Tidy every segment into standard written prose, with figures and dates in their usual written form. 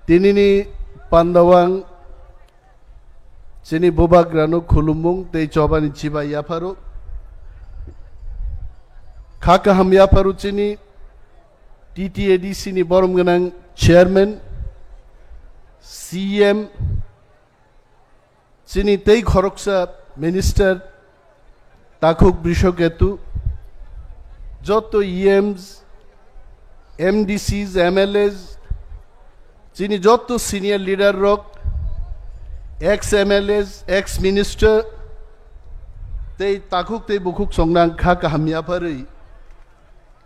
tinini pandawang sini bubagrano khulumung tei chobani chiba yafaru khaka ham yafaru sini TTAD sini borom ganang chairman CM sini tei khoroksa minister takhuk brishoketu joto EMs MDCs MLAs sini joto senior leader rok ex MLAs ex minister tei takhuk tei bukhuk songnang khaka ham yafaru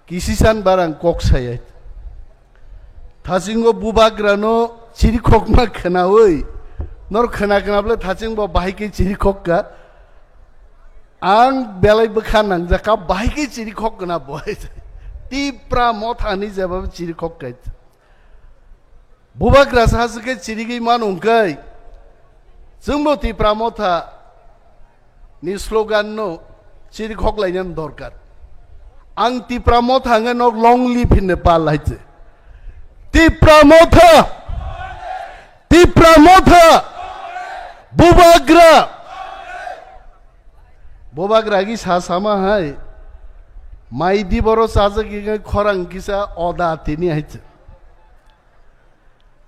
kisisan barang kok sayat thasinggo bubagrano chirikhokma khanaoi nor khana khanable thasingbo bahike chirikhokka ang belai bekhanang jaka bahike chirikhok na boy tipra mothani jaba chirikhok kai bubagra sasike chirigi manungkai jungbo tipra motha ni slogan no chirikhok lainan dorkar ang tipra motha nge nok long live in Nepal laite tipra motha bubagra gi sasama hai mai di boro saja gi khorang kisa oda tini haite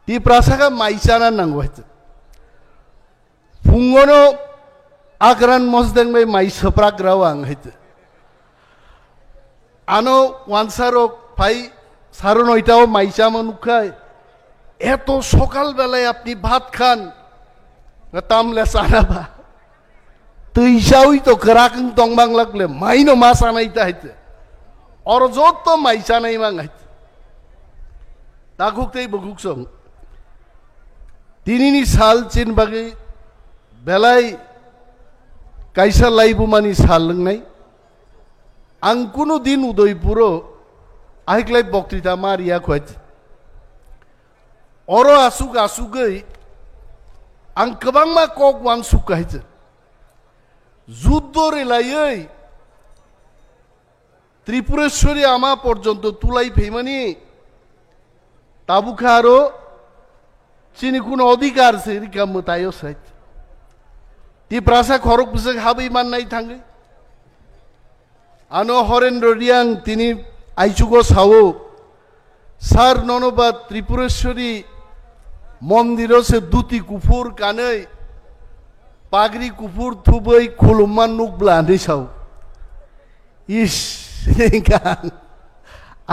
tipra saka maisana nango haite fungono agran mosdeng mai mai sapra grawang haite ano wansaro pai সাড়ে ৯টাও মাইসা মানুষ খায় এত সকালবেলায় আপনি ভাত খান তামলে সানাবা তুইসাউই তো করাকং তংবাং লাগলে মাইনো মাছ আনাইতে হাইতে অর যত মাইসা নাই মাং হাইতে তাকুকতেই বকুকসং তিনিনি সাল চিন বাগি বেলাই কাইসা লাইবুমানি সাল লোंनाय आं कुनु दिन उदयपुरो आइक्लाय बक्तृता मारिया खोज अरो आसुगै आं गोबांमा कक वान सुकायज যুদ্ধ রেলাयै ত্রিপুরেশ্বরী আমা পর্যন্ত তুলাই ফেমানি তাবুখা আরো চিনি কোনো অধিকার সে রিকাম তাইও সাইত তি প্রাসা খরক বিসক হাবই মান নাই থাঙ্গে আনো হরেন্দ্র রিয়াং তিনি আইচুগো সাও সার ননবা ত্রিপুরেশ্বরী মন্দির সে দুতি কুফুর কানে পাগড়ি কুফুর থুবই খুলুমান নুকব্লা নে সাও ইস গান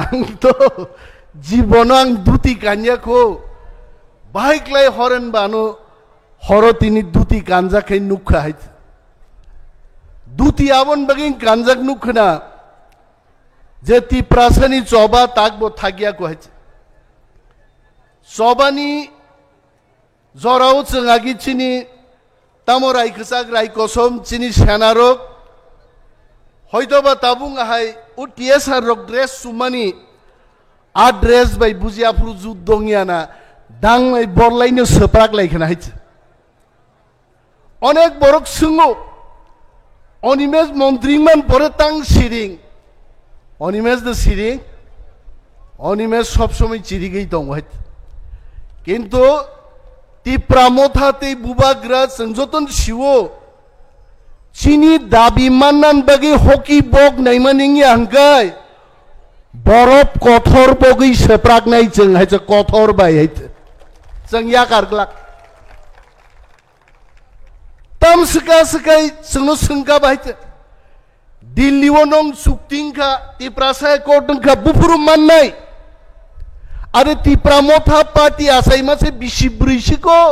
আং তো জীবন আং দুতি কানিয়াখো বাহাইক্লাই হরেন বানো হর তিনি দুতি কানজা খাই নুখা হাইত দুতি আবন বাগিং কানজাক নুখনা যে তি প্রাসানি চবা তাকবো থাকিয়া কহেছে চবানি জরাও চঙাগি চিনি তামো রাইখসাক রাইকসম চিনি সেনারক হয়তোবা তাবুং আহাই ও টিএসআর রক ড্রেস সুমানি আ ড্রেস বাই বুজিয়াফ্রু যুদ্ধংয়ানা দাংলাই বরলাইনো সেপ্রাক লাইখানা হাইছে অনেক বরক সুঙ্গো অনিমেজ মন্ত্রীমান পরে তাং সিরিং অনিমেজ দে সিরিং অনিমেজ সবসময় চিরিগেই দং হইত কিন্তু তিপ্রামথাতে বুবাগ্রা সংযতন শিও চিনি দাবি মান্নান বাগি হকি বক নাইমানিংই হাঙ্কাই বরফ কঠোর বগি সেপ্রাক নাই जों হাইছে কঠোর বাই হাইতে जों याकारग्लाक ताम सका सकाय जोंनो सोंगा बाहायते दिल्लीआव नों सुक्तिंखा तिप्रासाय कोर्टंखा बुफुरु माननाय आरो तिप्रामथा पार्टी आसाय मासे बिसिब्रैसिखौ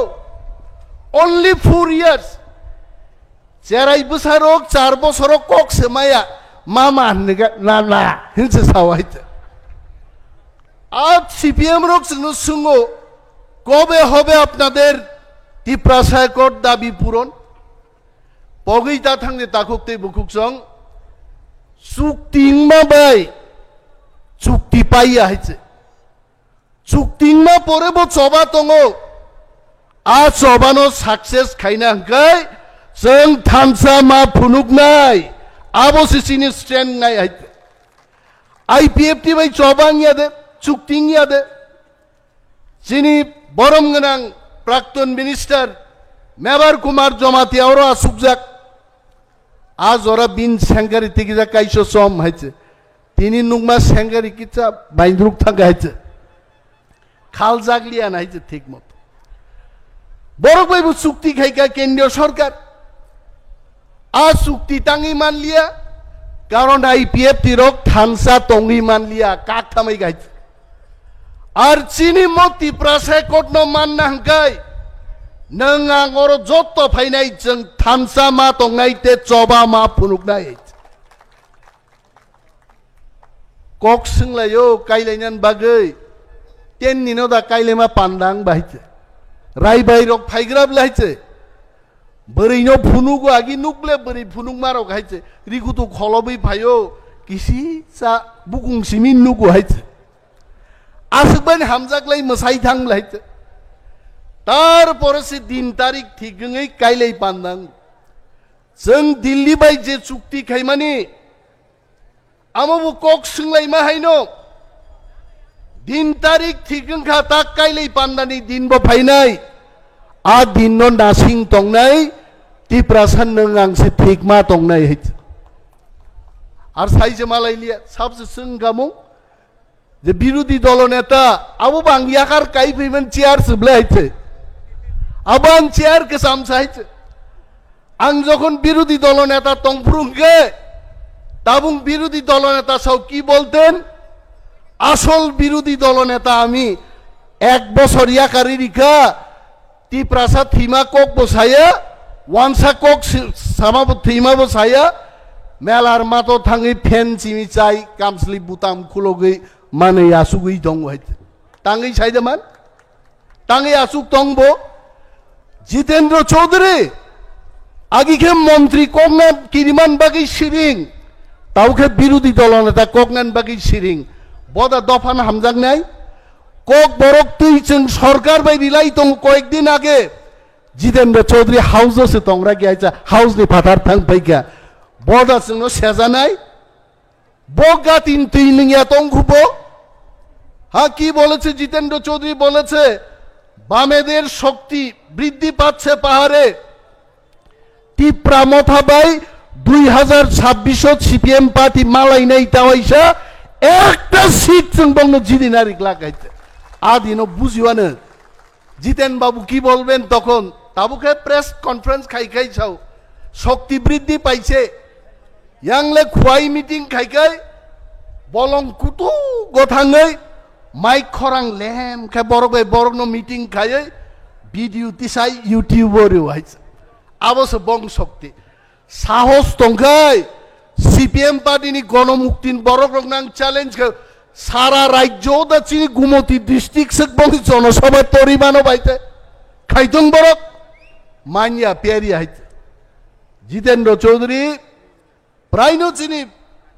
only 4 years जेराय बोसोराव 4 बोसोराव कक सोमाया मा होननो ना हिंसे सावायते आज সিপিএম রক जोंनो सोङो কবে হবে আপনাদের তিপ্রাসায় কোর্ট দাবি পূরণ পগৈতা থাংনে তাকুকতে বুকুকসং চুক্তিংমা বাই চুক্তি পাইয়া হাইছে চুক্তিংমা পরেবো চবা দङो आ चबानो साक्सेस खायना हंखाय जों थामसा मा फुनुकनाय आबोसिसिनि स्ट्रेंथ नाय हाइते आईपीएफटी बाय चबां यादे चुक्तिं यादे जिनि বরম গোনাং প্রাক্তন মিনিস্টার মেবার কুমার জমাতিয়ারও আসুক যাক আজ ওরা বিন সেঙ্গারি থেকে যা কাইছো সম হাইছে তিনি নুকমা সেঙ্গারি কিচ্ছা বাইন্দ্রুক থাকা হাইছে খাল জাগলিয়া নাইছে ঠিক মতো বড় বাইব চুক্তি খাইকা কেন্দ্রীয় সরকার আ চুক্তি টাঙি মানলিয়া কারণ আইপিএফ তিরক থানসা টঙি মানলিয়া কাক থামাই গাইছে আর চিনি মতি প্রাসে কটন মাননা হাঙ্কাই নং আং ওর যত ফাইনাই जों থানসা মা টঙাইতে চবা মা ফুনুকনাই কক सोंलायो काइलायनान बागै तेन निनो दा काइलेमा पान्दां बाहायছে रायबाय रक फाइग्राब लायছে बोरैनो फुनुगो आगि नुकले बोरै फुनुक मारो गायছে रिगुतु खलबै फायो किसि सा बुकुं सिमिन नुगो हायছে आसबान हामजागलाय मसाइ थां लायছে तारपरे से दिन तारिख थिगै काइलै पान्दां जों दिल्ली बाय जे चुक्ति खायमानि आमाबो कक सोंलाय मा हायनो दिन तारिख थिगं खा ता काइलै पान्दानि दिन बो फायनाय आ दिन न नासिं तंनाय तिप्रासान नों आंसे ठीक मा तंनाय है আর সাইজে মালাইলিয়া सबसे सोंगामो যে বিরোধী দল নেতা আবু বাংলিয়াকার কাই ফেমেন চেয়ার সুবলাইছে আবান চেয়ার কে সামসাইছে আং যখন বিরোধী দল নেতা তংফুরুংকে তাবুং বিরোধী দল নেতা সব কি বলতেন আসল বিরোধী দল নেতা আমি এক বছর ইয়াকারি রিখা তিপ্রাসা থিমা কক বসায়া ওয়ানসা কক সামাব থিমা বসায়া মেলার মাতো থাঙ্গি ফেন চিমি চাই কামসলি বুতাম খুলগৈ মানে আসুগৈ দং হইতে তাঙ্গি সাইদামান তাঙ্গি আসুক তংবো জিতেন্দ্র চৌধুরী আগিকে মন্ত্রী কগনান কিরিমান বাগি সিরিং তাওকে বিরোধী দল নেতা কগনান বাগি সিরিং বদা দফান হামজাক নাই কক বরক তুই जों সরকার বাই রিলাই তং কয়েকদিন আগে জিতেন্দ্র চৌধুরী হাউস আছে তংরা গিয়াইছা হাউস নি ফাটার থাং পাইকা বদা जोंनो সেজা নাই বগা তিন তুই নিয়া তং খুবো হ্যাঁ কি বলেছে জিতেন্দ্র চৌধুরী বলেছে বামেদের শক্তি বৃদ্ধি পাচ্ছে পাহাড়ে টিপ্রা মথাবাই 2026 সিপিএম পার্টি মালাই নাই তাওয়াইসা একটা সিট जों বঙ্গ জিদিনারিক লাগাইছে আদিনো বুঝিওয়ানো জিতেন বাবু কি বলবেন তখন তাবুকে প্রেস কনফারেন্স খাইখাই ছাও শক্তি বৃদ্ধি পাইছে ইয়াংলে খুয়াই মিটিং খাইখাই বলং কুতু গথাङै মাইক খরাং লেম খে বরগৈ বরগনো মিটিং খাयै ভিডিও তিসাই ইউটিউবরে হইছে আবশ্য বং শক্তি সাহস তংখাই সিপিএম পার্টিনি গণমুক্তিন বরগনাং চ্যালেঞ্জ সারা রাজ্য দাচিনি গুমতি ডিস্ট্রিক্ট সে বং জনসভা তরিমানো বাইতে খাইতং বরক মানিয়া পেরিয়া হইছে জিতেন্দ্র চৌধুরী प्रायनो चिनी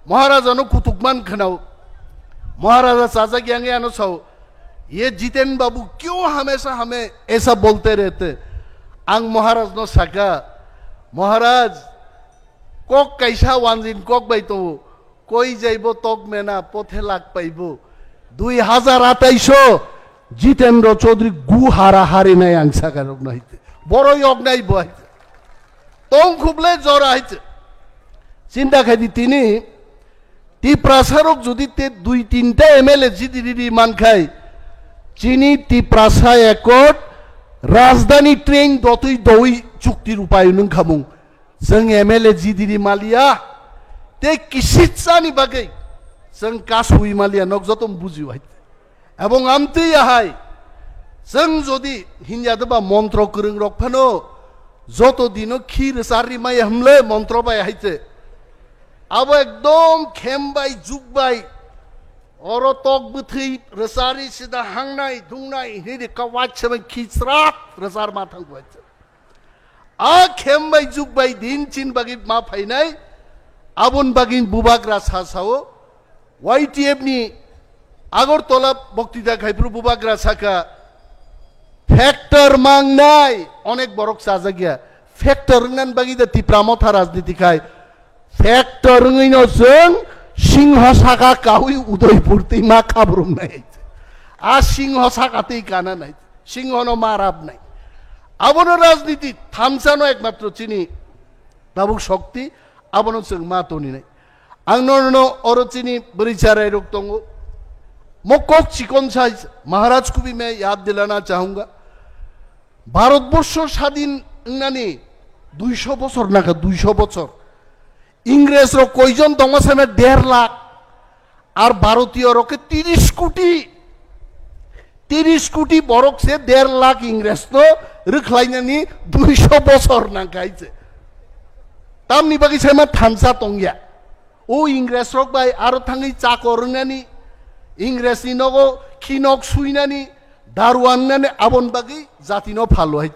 महाराजा नो कुतुकमान खनाओ महाराजा चाचा ग्यांगे आनो सो ये जितेन बाबू क्यों हमेशा हमें ऐसा बोलते रहते आंग महाराज नो सका महाराज कोक कैसा वांजिन कोक बैतो कोई जाइबो तक मेना पोथे लाग पाइबो 2028 जितेंद्र चौधरी गु हारा हारे নাই आंग सका रग नाइते बড় योग নাই বইতে তং খুবলে জ্বর আইছে চিন্তা খাই তিনি টিপ্রাসারক যদি দুই তিনটা এমএলএ জিদিদি মান খাই চিনি টিপ্রাসা একট রাজধানী ট্রেন দতই দই চুক্তির উপায় নং খামুং जों এমএলএ জিদিদি মালিয়া তে কিসিতসানি বাগै जों কাসুই মালিয়া নক যতম বুঝি হয় এবং আমতে আহাই जों যদি হিনজাদবা মন্ত্র করং রকফানো যত দিন ক্ষীর সারি মাই হামলে মন্ত্র বাই হাইতে अब एकदम खेमबाय जुगबाय और तक बुथै रसारी सिदा हांनाय दुंनाय हिरि कवाच से खिसरा रसार मा थांबाय आ खेमबाय जुगबाय दिन चिन बागि मा फायनाय आबन बागि बुबाग्रा सासाव वाइटिएफ नि आगरतला बक्तिदा खायफ्रु बुबाग्रा साका फैक्टर मांगनाय अनेक बरक साजागिया फैक्टर रंगनान बागि दा तिप्रामथा राजनीति खाय फैक्टर रंगैनो जों सिंह साका काहुई उदयपुर मा खाब्रुम नाय आ सिंह साकातै काना नाय সিংহনো মারাব নাই আবনো রাজনীতি থামসানো একমাত্র চিনি তাবুক শক্তি আবনো जों मा तनि নাই आंनो अरो चिनी बरिचाराय रोक दंगो मक्कक चिकन साइज महाराज को भी मैं याद दिलाना चाहूंगा भारतवर्ष स्वाधीन नानी 200 বছর नाका 200 বছর इंग्रेज रो कयजन दङ सामे 1.5 लाख और भारतीय रोके 30 कोटी बरक से 1.5 लाख इंग्रेज तो रखलायनानि 200 বছর नाकायছে तामनि बागै सामा थानसा तंगिया ओ इंग्रेज रक बाय आरो थाङै चाकरनानि इंग्रेजनि नगो खिनक सुइनानि दारुआननानि आबन बागै जातिनो फालो हाय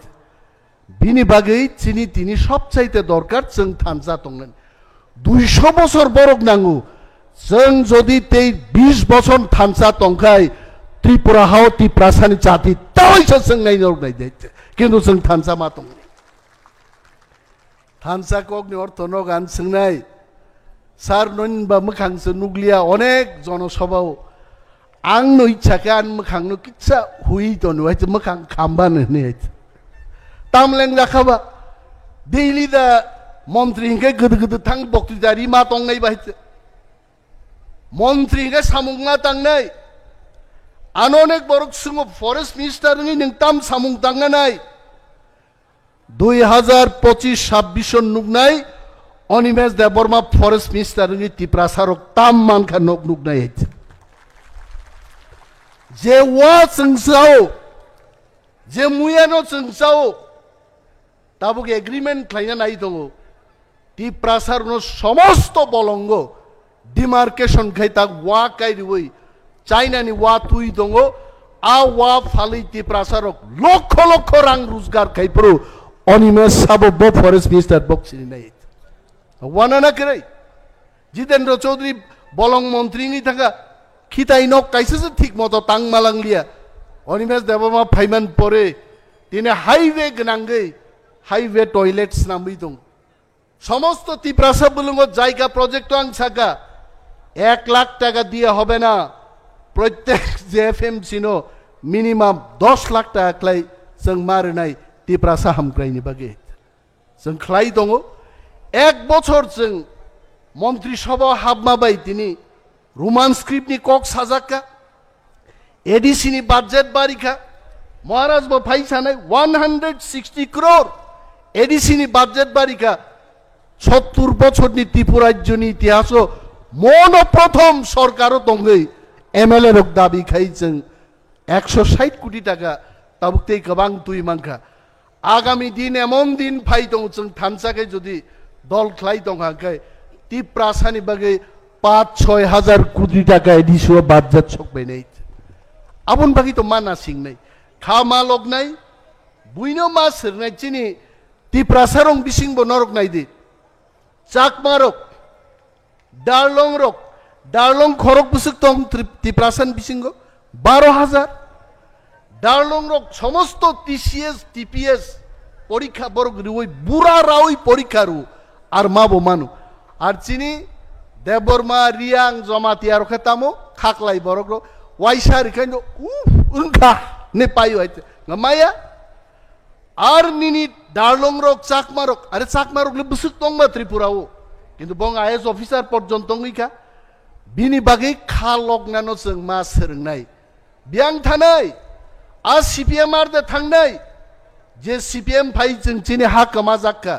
बिनि बागै चिनि तिनि सबचाइते दरकार जों थानसा तंगोन 200 বছর बरक नांगौ जों जदि 20 বছর थानसा तंखाय त्रिपुरा हाव त्रिपुरासानि जाति तावैसो जों नायनो नायदे किन्तु जों थानसा मा तंगो थानसा कगनि अर्थ नगान सोंनाय सार नोनबा मोखांसो नुग्लिया अनेक जनसभाव आं नो इच्छाके आं मोखांनो किच्छा हुई तो नुवायसो मोखां खामबानो होननाय तामलें जाखाबा दैलि दा मन्त्री हिंगे गोदो गोदो थां बक्तिदारि मा तंनाय बायसो मन्त्री हिंगे सामुंगा तांनाय आनो अनेक बरक सुङो फरेस्ट मिनिस्टार नि नों ताम सामुं तांनाय 2025-26 नुगनाय अनिमेश देवबर्मा फरेस्ट मिनिस्टार नि त्रिपुरासारक ताम मानखा नुगनाय जे वा जोंसाव जे मुयानो जोंसाव ताबुक एग्रीमेंट खालायना नाय दङ त्रिपुरासारनो समस्त बलंग डिमार्केशन खाय ता वा कायरुय चाइनानि वा तुई दङ आ वा फालै त्रिपुरासारक लक्ष लक्ष रां रोजगार खायप्रो अनिमेश साबो बो फरेस्ट मिनिस्टार बक्सिनि नाय वाना करे जितेंद्र चौधरी बलंग मंत्री नि थाका खिताई नक काइसे ठीक मतो तांग मालांगलिया अनिमेश देवबर्मा फाइमान परे तिने हाईवे गनांगै हाईवे टॉयलेट्स नामै दं समस्त त्रिपुरासा बुलुंग जायगा प्रोजेक्ट आं साका 1 लाख टाका दिया হবে না प्रत्येक जेएफएमसी नो मिनिमाम 10 लाख टाका क्लाय जों मारनाय त्रिपुरासा हामग्रायनि बागे जों ख्लाय दङ 1 বছর जों मंत्री सभा हाबमाबाय तिनि रोमान स्क्रिप्टनि कक साजाका एडीसी बाजेट बारिखा महाराज बो फाइसानाय 160 करोड़ एडीसी बाजेट बारिखा 70 বছরनि त्रिपुरा राज्यनि इतिहास मन प्रथम सरकार दंगै एमएलए रक दाबि खाय जों 160 कोटी टाका ताबुकते गोबां दुइ मानखा आगामी दिन एमन दिन फाइ दं जों थानसाकै जुदि दल ख्लाय दंहाकै त्रिपुरासानि बागै 5-6 हाजार कोटी टाका एडिसो बाजेट सकबायनाय आबन बागै तो माना सिंनाय खामा लगनाय बुइनो मा सोरनाय चिनि त्रिपुरासारं बिसिं बनरक नायदि चाकमारक डारलं खरक बुसुक दं त्रिपुरासान बिसिंगो 12,000 डारलं रक समस्त टीसीएस टीपीएस परीक्षा बरक रुई बुरा रावई परीक्षा रु আর মাবো মানু আর চিনি দেববর্মা রিয়াং জমাতি আর খেতামো খাকলাই বরক ওয়াইসার খাইনো উনখা নে পাইও আইতে মায়া আর নিনি ডারলং রক চাকমারক আরে চাকমারক লে বুসুক তংবা ত্রিপুরাও কিন্তু বং আইএস অফিসার পর্যন্ত ইকা বিনি বাগै খা লগনানো जों मा सोलोंनाय बियां थानाय आ सीपीएम आर दे थांनाय जे सीपीएम फाइ जों चिनि हा कमा जाक्का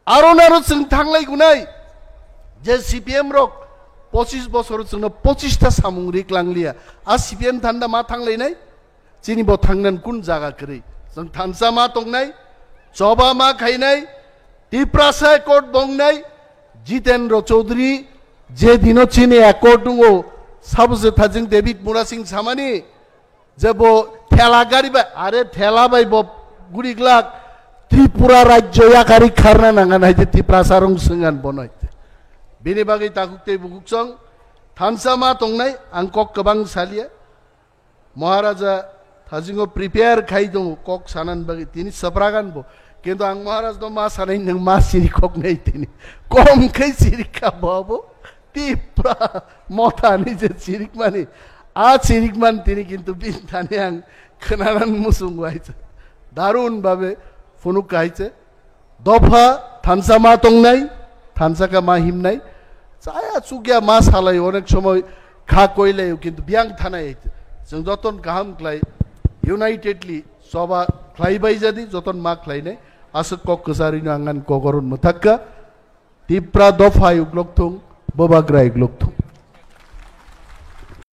आरो जों थांलाय गुनाय जे सीपीएम रक 25 বছর जोंनो 25টা सामुं रिक्लांलिया आ सीपीएम थान्दा मा थांलायनाय चिनि बो थांनान कुन जागा करै जों थानसा मा तंनाय जबा मा खायनाय त्रिपुरासा कोर्ट बंगनाय जितेंद्र चौधरी जे दिनो चिनि एकर्ड दंगो साबजे थाजिं डेविड मुरा सिंह सामानि जेबो ठेला गाड़ी बा आरे ठेला बाय बो गुरिग्लाक त्रिपुरा राज्य याकारि खारना नांगा नाय त्रिपुरासारं सोंगान बनाय बेनि बागै ताकुते बुकुसं थानसा मा तंनाय आं कक गोबां सालिया महाराजा थाजिंगो प्रिपेयार खाय दं कक सानान बागै तिनि सप्रागान बो किन्तु आं महाराज दं मा सानाय नों मा सिरि कक नाय तिनि कम खै सिरिखा बाबो त्रिपुरा मथानि जे सिरिक माने आ सिरिक मान तिनि किन्तु बिन थाने आं kenalan musung waise darun babe funuk kaise দফা থানসা মা তং নাই থানসাকা মা হিম নাই চায়া চুগিয়া মা সালাই অনেক সময় খা কইলে কিন্তু বিয়াং থানায় আইতে जों যতন গাহাম ক্লাই ইউনাইটেডলি সবা ক্লাই বাই জাদি যতন মা ক্লাই নাই আসক কক কসারিনো আঙ্গান কগরন মথাক্কা তিপ্রা দফা ইউগ্লক থং ববাগ্রা ইউগ্লক থং